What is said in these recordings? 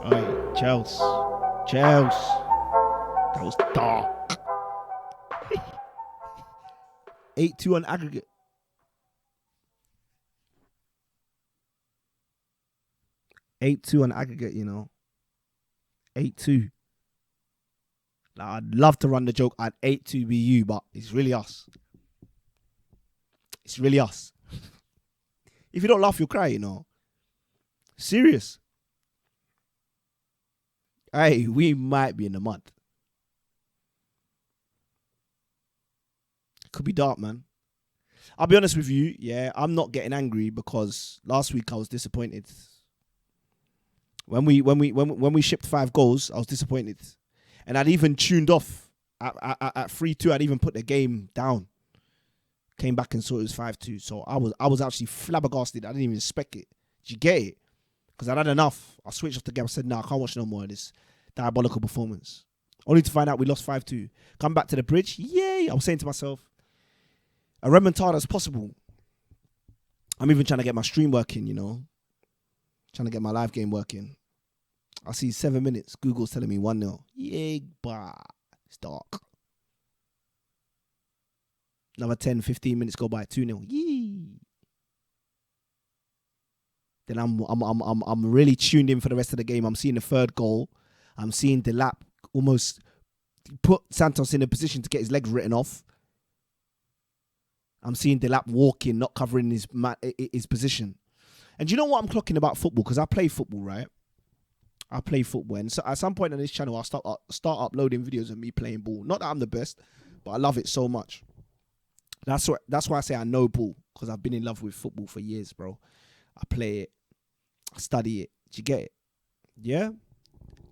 Alright, Chelsea. That was dark. 8-2 on aggregate. 8-2 on aggregate, you know. 8-2. Like, I'd love to run the joke at 8-2 be you, but it's really us. It's really us. If you don't laugh, you'll cry, you know. Serious. Hey, we might be in the mud. Could be dark, man. I'll be honest with you, yeah, I'm not getting angry because last week I was disappointed. When we shipped 5 goals, I was disappointed. And I'd even tuned off at 3-2. I'd even put the game down. Came back and saw it was 5-2. So I was actually flabbergasted. I didn't even expect it. Did you get it? Because I'd had enough. I switched off the game. I said, nah, I can't watch no more of this diabolical performance. Only to find out we lost 5-2. Come back to the bridge. Yay. I was saying to myself, a remontada is possible. I'm even trying to get my stream working, you know. Trying to get my live game working. I see 7 minutes. Google's telling me 1-0. Yay, bah. It's dark. Another 10, 15 minutes go by. 2-0. Yee. Then I'm really tuned in for the rest of the game. I'm seeing the third goal. I'm seeing Delap almost put Santos in a position to get his legs written off. I'm seeing Delap walking, not covering his position. And you know what I'm clocking about football? Because I play football, right? I play football. And so at some point on this channel, I'll start uploading videos of me playing ball. Not that I'm the best, but I love it so much. That's why I say I know ball. Because I've been in love with football for years, bro. I play it. I study it. Do you get it? Yeah?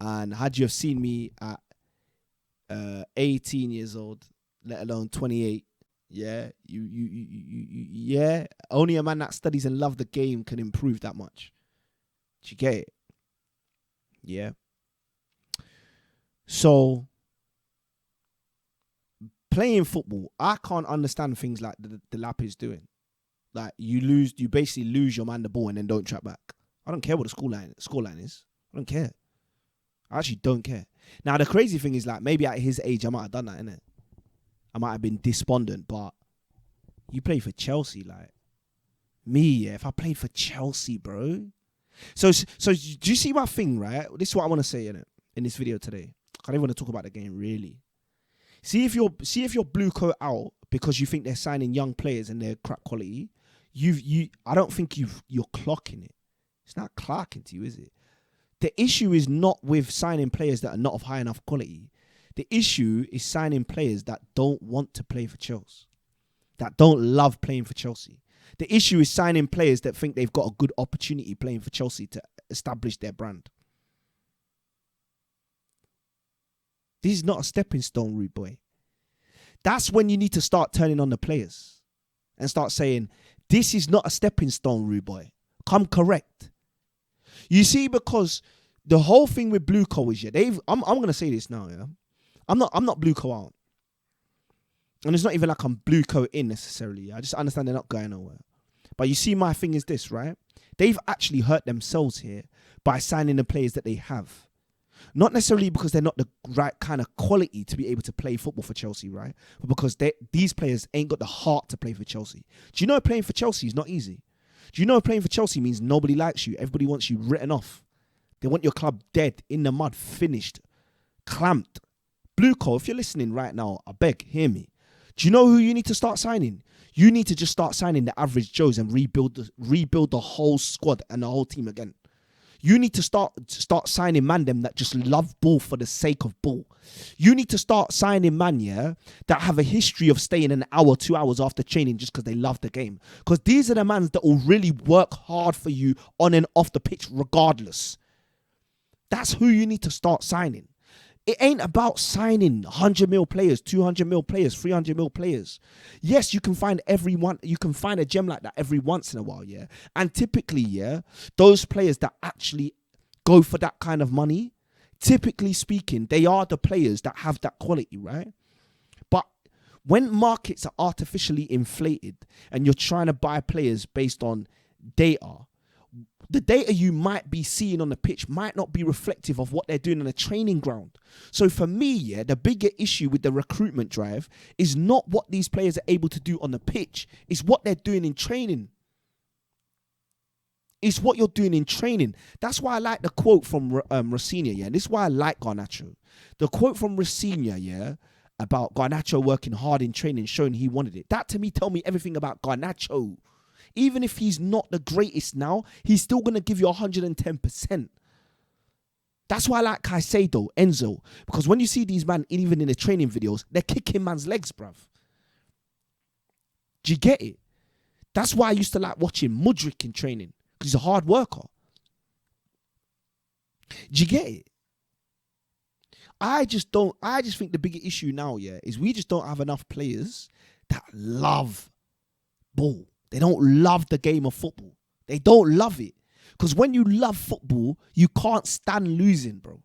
And had you have seen me at 18 years old, let alone 28, yeah, yeah, only a man that studies and loves the game can improve that much. Do you get it? Yeah. So, playing football, I can't understand things like the lap is doing. Like, you basically lose your man the ball and then don't track back. I don't care what the scoreline is. I don't care. I actually don't care. Now, the crazy thing is, like, maybe at his age, I might have done that, innit? I might have been despondent, but you play for Chelsea, like. Me, yeah, if I played for Chelsea, bro. So do you see my thing, right? This is what I want to say, innit? In this video today. I don't want to talk about the game, really. See if you're blue coat out because you think they're signing young players and they're crap quality, I don't think you're clocking it. It's not clocking to you, is it? The issue is not with signing players that are not of high enough quality. The issue is signing players that don't want to play for Chelsea, that don't love playing for Chelsea. The issue is signing players that think they've got a good opportunity playing for Chelsea to establish their brand. This is not a stepping stone, rude boy. That's when you need to start turning on the players and start saying, this is not a stepping stone, rude boy. Come correct. You see, because the whole thing with Blueco is, yeah, I'm going to say this now, yeah. I'm not Blueco out. And it's not even like I'm Blueco in necessarily. I just understand they're not going nowhere. But you see, my thing is this, right? They've actually hurt themselves here by signing the players that they have. Not necessarily because they're not the right kind of quality to be able to play football for Chelsea, right? But because these players ain't got the heart to play for Chelsea. Do you know playing for Chelsea is not easy? Do you know playing for Chelsea means nobody likes you? Everybody wants you written off. They want your club dead, in the mud, finished, clamped. Blueco, if you're listening right now, I beg, hear me. Do you know who you need to start signing? You need to just start signing the average Joes and rebuild the whole squad and the whole team again. You need to start signing man them that just love ball for the sake of ball. You need to start signing man, yeah, that have a history of staying an hour, 2 hours after training just because they love the game. Because these are the mans that will really work hard for you on and off the pitch regardless. That's who you need to start signing. It ain't about signing 100 mil players, 200 mil players, 300 mil players. Yes, you can find a gem like that every once in a while, yeah. And typically, yeah, those players that actually go for that kind of money, typically speaking, they are the players that have that quality, right? But when markets are artificially inflated and you're trying to buy players based on data, The data you might be seeing on the pitch might not be reflective of what they're doing on the training ground. So for me, yeah, the bigger issue with the recruitment drive is not what these players are able to do on the pitch. It's what they're doing in training. It's what you're doing in training. That's why I like the quote from Rosinha, yeah. And this is why I like Garnacho. The quote from Rosinha, yeah, about Garnacho working hard in training, showing he wanted it. That to me tell me everything about Garnacho. Even if he's not the greatest now, he's still going to give you 110%. That's why I like Caicedo, Enzo. Because when you see these men, even in the training videos, they're kicking man's legs, bruv. Do you get it? That's why I used to like watching Mudryk in training. Because he's a hard worker. Do you get it? I just think the bigger issue now, yeah, is we just don't have enough players that love ball. They don't love the game of football. They don't love it. Because when you love football, you can't stand losing, bro.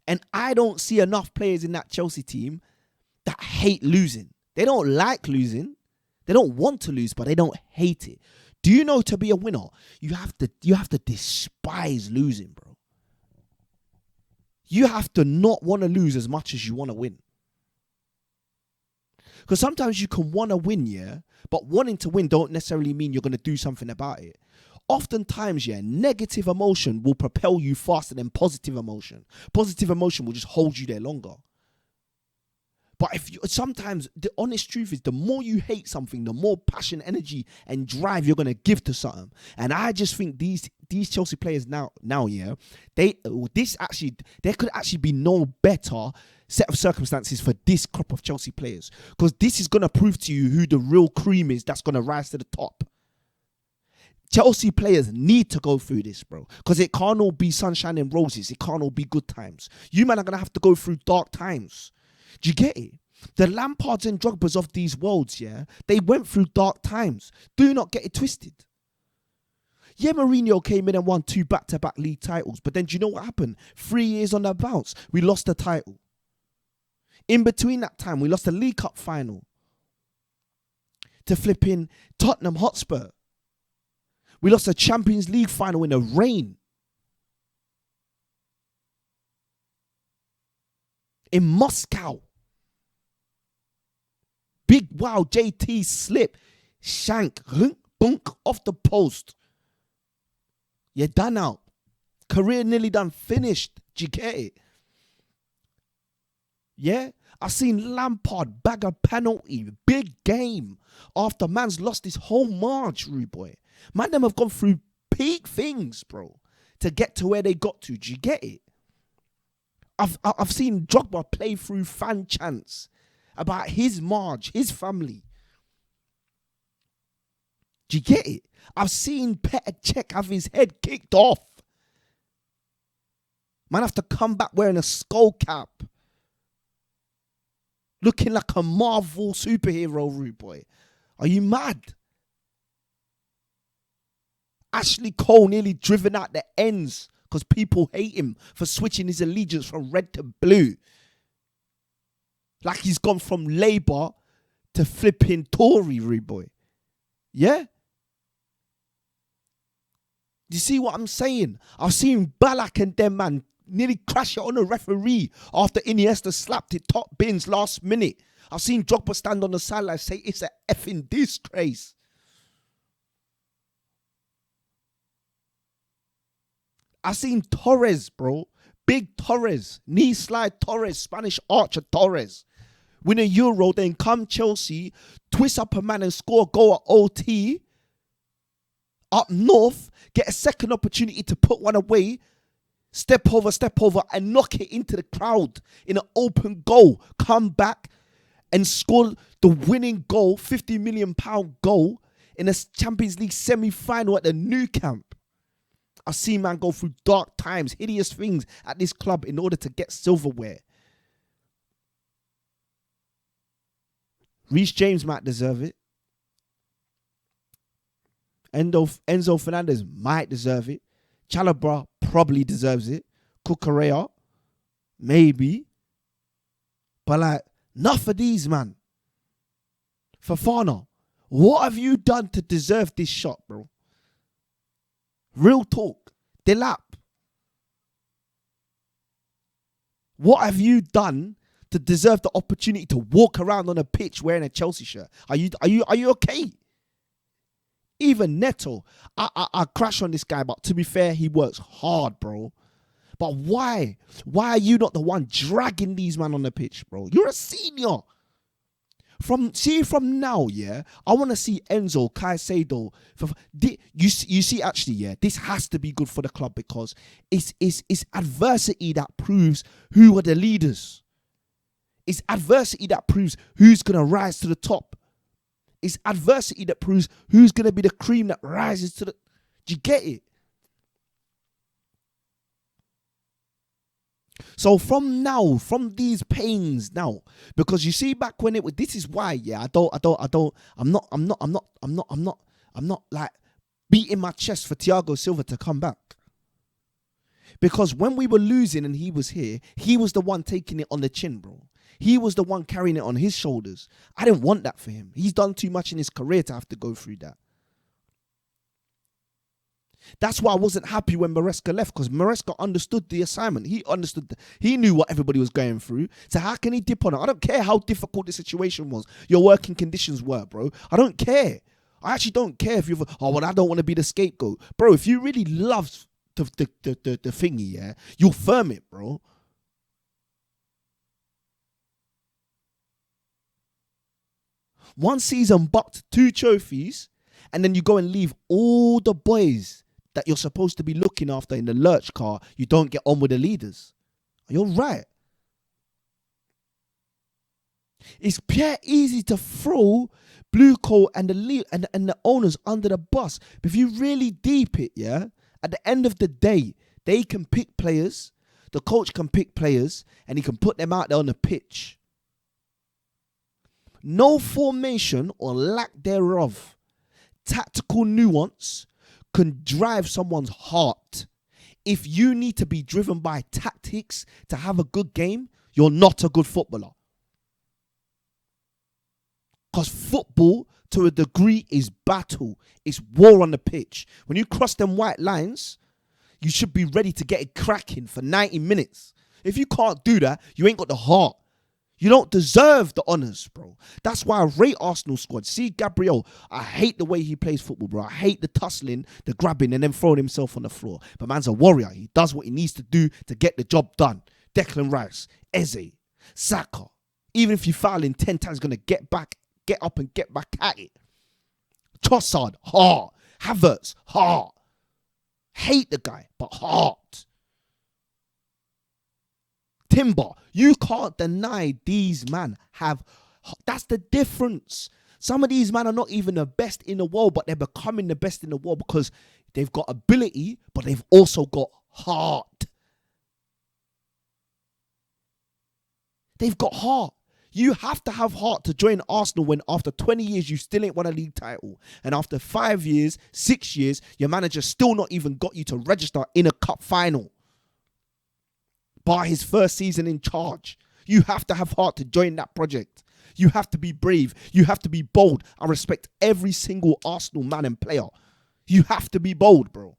And I don't see enough players in that Chelsea team that hate losing. They don't like losing. They don't want to lose, but they don't hate it. Do you know to be a winner, you have to despise losing, bro. You have to not want to lose as much as you want to win. Because sometimes you can want to win, yeah, but wanting to win don't necessarily mean you're going to do something about it. Oftentimes, yeah, negative emotion will propel you faster than positive emotion. Positive emotion will just hold you there longer. But sometimes the honest truth is the more you hate something, the more passion, energy, and drive you're going to give to something. And I just think these Chelsea players now, yeah, there could actually be no better set of circumstances for this crop of Chelsea players. Because this is going to prove to you who the real cream is that's going to rise to the top. Chelsea players need to go through this, bro. Because it can't all be sunshine and roses. It can't all be good times. You man are going to have to go through dark times. Do you get it? The Lampards and Drogbas of these worlds, yeah, they went through dark times. Do not get it twisted. Yeah, Mourinho came in and won 2 back-to-back league titles. But then do you know what happened? 3 years on the bounce, we lost the title. In between that time, we lost the League Cup final to flipping Tottenham Hotspur. We lost the Champions League final in the rain. In Moscow. Big wow, JT slip. Shank, bunk off the post. You're done out. Career nearly done, finished. Do you get it? Yeah? I've seen Lampard bag a penalty. Big game. After man's lost his whole march, rude boy. Man, them have gone through peak things, bro, to get to where they got to. Do you get it? I've seen Drogba play through fan chants about his marge, his family. Do you get it? I've seen Petr Cech have his head kicked off. Man have to come back wearing a skull cap. Looking like a Marvel superhero, rude boy. Are you mad? Ashley Cole nearly driven out the ends because people hate him for switching his allegiance from red to blue. Like he's gone from Labour to flipping Tory, rude boy. Yeah? You see what I'm saying? I've seen Ballack and them, man, nearly crash it on a referee after Iniesta slapped it top bins last minute. I've seen Drogba stand on the sideline and say it's an effing disgrace. I've seen Torres, bro. Big Torres. Knee slide Torres. Spanish archer Torres. Win a Euro, then come Chelsea, twist up a man and score a goal at OT. Up north, get a second opportunity to put one away. Step over, and knock it into the crowd in an open goal. Come back and score the winning goal, £50 million goal in a Champions League semi-final at the Nou Camp. I've seen man go through dark times, hideous things at this club in order to get silverware. Reece James might deserve it. Enzo Fernandez might deserve it. Chalobah probably deserves it. Cucurella, maybe. But like, enough of these, man. Fofana, what have you done to deserve this shot, bro? Real talk. Delap. What have you done to deserve the opportunity to walk around on a pitch wearing a Chelsea shirt? Are you okay? Even Neto, I crash on this guy, but to be fair, he works hard, bro. But why? Why are you not the one dragging these men on the pitch, bro? You're a senior. From now, yeah, I want to see Enzo, Caicedo. You see, actually, yeah, this has to be good for the club because it's adversity that proves who are the leaders. It's adversity that proves who's going to rise to the top. It's adversity that proves who's going to be the cream that rises to the... Do you get it? So from these pains now, because you see back when this is why, yeah, I'm not like beating my chest for Thiago Silva to come back. Because when we were losing and he was here, he was the one taking it on the chin, bro. He was the one carrying it on his shoulders. I didn't want that for him. He's done too much in his career to have to go through that. That's why I wasn't happy when Maresca left, because Maresca understood the assignment. He knew what everybody was going through. So how can he dip on it? I don't care how difficult the situation was, your working conditions were, bro. I don't care. I actually don't care if I don't want to be the scapegoat. Bro, if you really love the thingy, yeah, you'll firm it, bro. One season bucked 2 trophies, and then you go and leave all the boys that you're supposed to be looking after in the lurch car. You don't get on with the leaders. You're right. It's easy to throw Blue Coat and the owners under the bus. But if you really deep it, yeah, at the end of the day, they can pick players, the coach can pick players, and he can put them out there on the pitch. No formation or lack thereof, tactical nuance can drive someone's heart. If you need to be driven by tactics to have a good game, you're not a good footballer. Because football, to a degree, is battle. It's war on the pitch. When you cross them white lines, you should be ready to get it cracking for 90 minutes. If you can't do that, you ain't got the heart. You don't deserve the honours, bro. That's why I rate Arsenal squad. See, Gabriel, I hate the way he plays football, bro. I hate the tussling, the grabbing, and then throwing himself on the floor. But man's a warrior. He does what he needs to do to get the job done. Declan Rice, Eze, Saka. Even if you foul him 10 times, going to get up and get back at it. Trossard, heart. Havertz, heart. Hate the guy, but heart. Timber, you can't deny these men have... That's the difference. Some of these men are not even the best in the world, but they're becoming the best in the world because they've got ability, but they've also got heart. They've got heart. You have to have heart to join Arsenal when after 20 years you still ain't won a league title. And after 5 years, 6 years, your manager still not even got you to register in a cup final. By his first season in charge. You have to have heart to join that project. You have to be brave. You have to be bold. I respect every single Arsenal man and player. You have to be bold, bro.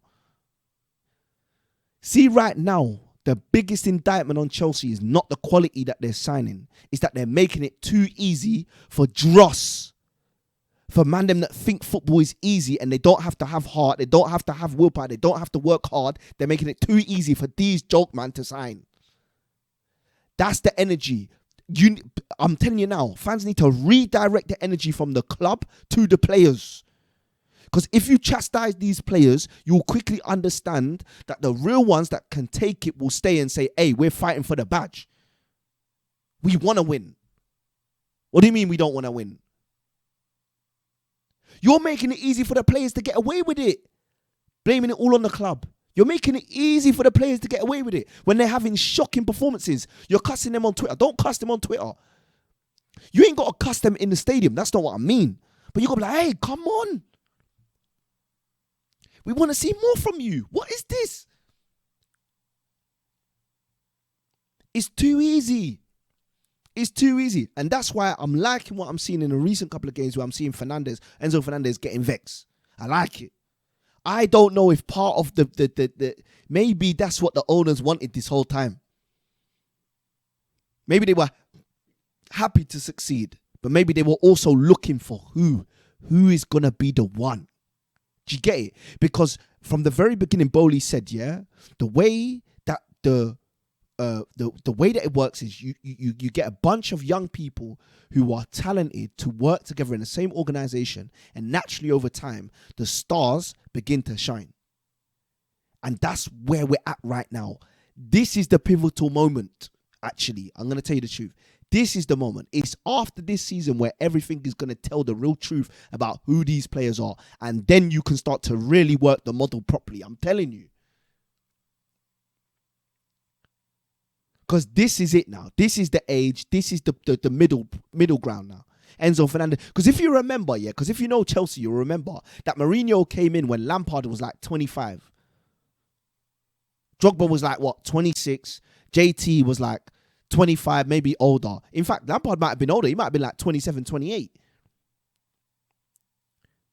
See, right now, the biggest indictment on Chelsea is not the quality that they're signing. It's that they're making it too easy for dross. For man them that think football is easy and they don't have to have heart. They don't have to have willpower. They don't have to work hard. They're making it too easy for these joke man to sign. That's the energy. I'm telling you now, fans need to redirect the energy from the club to the players. Because if you chastise these players, you'll quickly understand that the real ones that can take it will stay and say, hey, we're fighting for the badge. We want to win. What do you mean we don't want to win? You're making it easy for the players to get away with it. Blaming it all on the club. You're making it easy for the players to get away with it. When they're having shocking performances, you're cussing them on Twitter. Don't cuss them on Twitter. You ain't got to cuss them in the stadium. That's not what I mean. But you got to be like, hey, come on. We want to see more from you. What is this? It's too easy. It's too easy. And that's why I'm liking what I'm seeing in a recent couple of games where I'm seeing Enzo Fernandez getting vexed. I like it. I don't know if part of the maybe that's what the owners wanted this whole time. Maybe they were happy to succeed, but maybe they were also looking for who is gonna be the one. Do you get it? Because from the very beginning, Bowley said, yeah, the way that the way that it works is you get a bunch of young people who are talented to work together in the same organization, and naturally over time the stars begin to shine. And that's where we're at right now. This is the pivotal moment. Actually, I'm going to tell you the truth. This is the moment. It's after this season where everything is going to tell the real truth about who these players are, and then you can start to really work the model properly. I'm telling you. Because this is it now. This is the age. This is the middle ground now. Enzo Fernandez. Because if you remember, because if you know Chelsea, you'll remember that Mourinho came in when Lampard was like 25. Drogba was like, 26. JT was like 25, maybe older. In fact, Lampard might have been older. He might have been like 27, 28.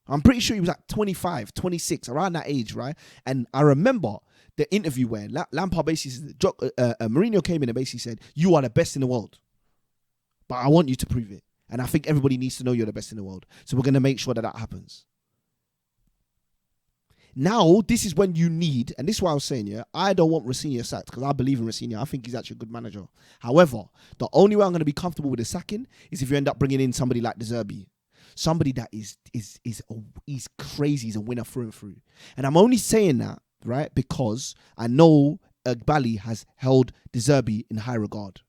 I'm pretty sure he was like 25, 26, around that age, right? And I remember the interview where Lampard basically said, Mourinho came in and basically said, you are the best in the world, but I want you to prove it. And I think everybody needs to know you're the best in the world. So we're going to make sure that happens. Now, this is when you need, and this is why I was saying, I don't want Rosenior sacked because I believe in Rosenior. I think he's actually a good manager. However, the only way I'm going to be comfortable with the sacking is if you end up bringing in somebody like De Zerbi. Somebody that is crazy, he's a winner through and through. And I'm only saying that, right, because I know Bali has held De Zerbi in high regard.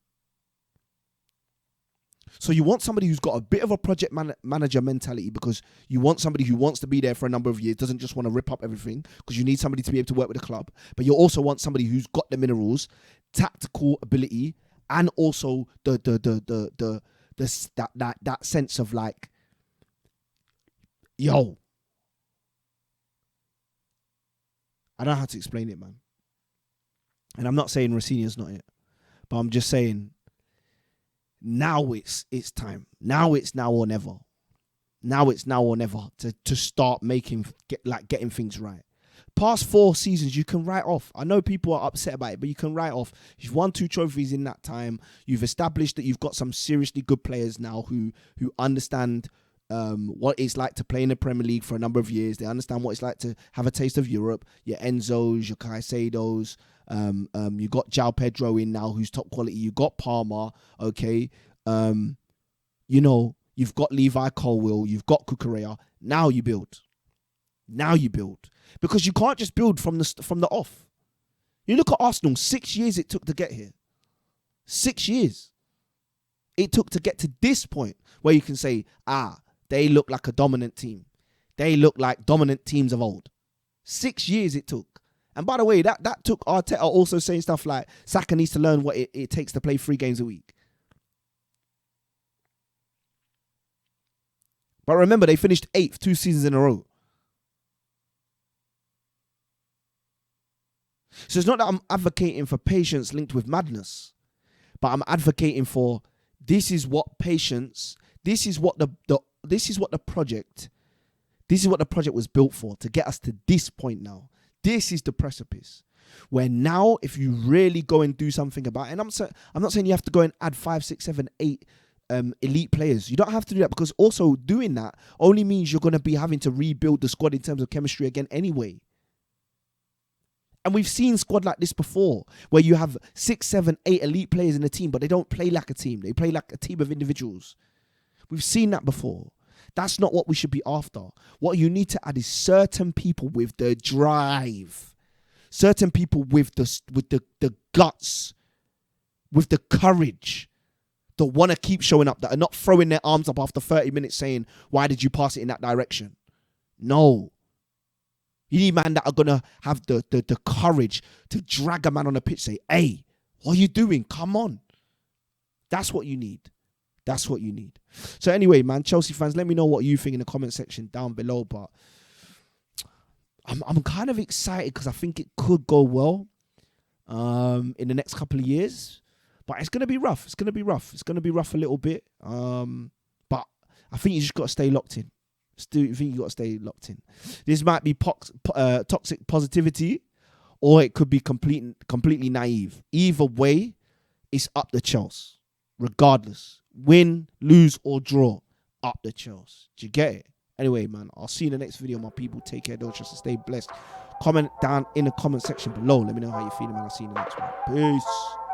So you want somebody who's got a bit of a project manager mentality, because you want somebody who wants to be there for a number of years, doesn't just want to rip up everything, because you need somebody to be able to work with the club. But you also want somebody who's got the minerals, tactical ability, and also that sense of like, yo, I don't know how to explain it, man. And I'm not saying Rosenior's not it, but I'm just saying, now it's time. Now it's now or never. Now it's now or never to start getting things right. Past 4 seasons you can write off. I know people are upset about it, but you can write off. You've won 2 trophies in that time. You've established that you've got some seriously good players now who understand what it's like to play in the Premier League for a number of years. They understand what it's like to have a taste of Europe. Your Enzos, your Caicedos. You got João Pedro in now, who's top quality. You got Palmer, okay. You've got Levi Colwill. You've got Cucurella. Now you build. Because you can't just build from the off. You look at Arsenal. 6 years it took to get here. 6 years it took to get to this point where you can say, they look like a dominant team. They look like dominant teams of old. 6 years it took. And by the way, that took Arteta also saying stuff like Saka needs to learn what it takes to play 3 games a week. But remember, they finished 8th 2 seasons in a row. So it's not that I'm advocating for patience linked with madness, but I'm advocating for this is what patience, this is what the project was built for, to get us to this point now. This is the precipice where now, if you really go and do something about it, and I'm not saying you have to go and add 5, 6, 7, 8 elite players. You don't have to do that, because also doing that only means you're going to be having to rebuild the squad in terms of chemistry again anyway. And we've seen squad like this before, where you have 6, 7, 8 elite players in a team, but they don't play like a team. They play like a team of individuals. We've seen that before. That's not what we should be after. What you need to add is certain people with the drive, certain people with the guts, with the courage, that want to keep showing up, that are not throwing their arms up after 30 minutes saying, why did you pass it in that direction? No. You need men that are going to have the courage to drag a man on the pitch, say, hey, what are you doing? Come on. That's what you need. That's what you need. So anyway, man, Chelsea fans, let me know what you think in the comment section down below. But I'm kind of excited because I think it could go well in the next couple of years. But it's going to be rough. It's going to be rough a little bit. But I think you just got to stay locked in. Still, you think you got to stay locked in. This might be toxic positivity, or it could be completely naive. Either way, it's up the Chelsea. Regardless. Win, lose, or draw. Up the Chelsea. Do you get it? Anyway, man, I'll see you in the next video, my people. Take care. Don't trust and stay blessed. Comment down in the comment section below. Let me know how you're feeling, man. I'll see you in the next one. Peace.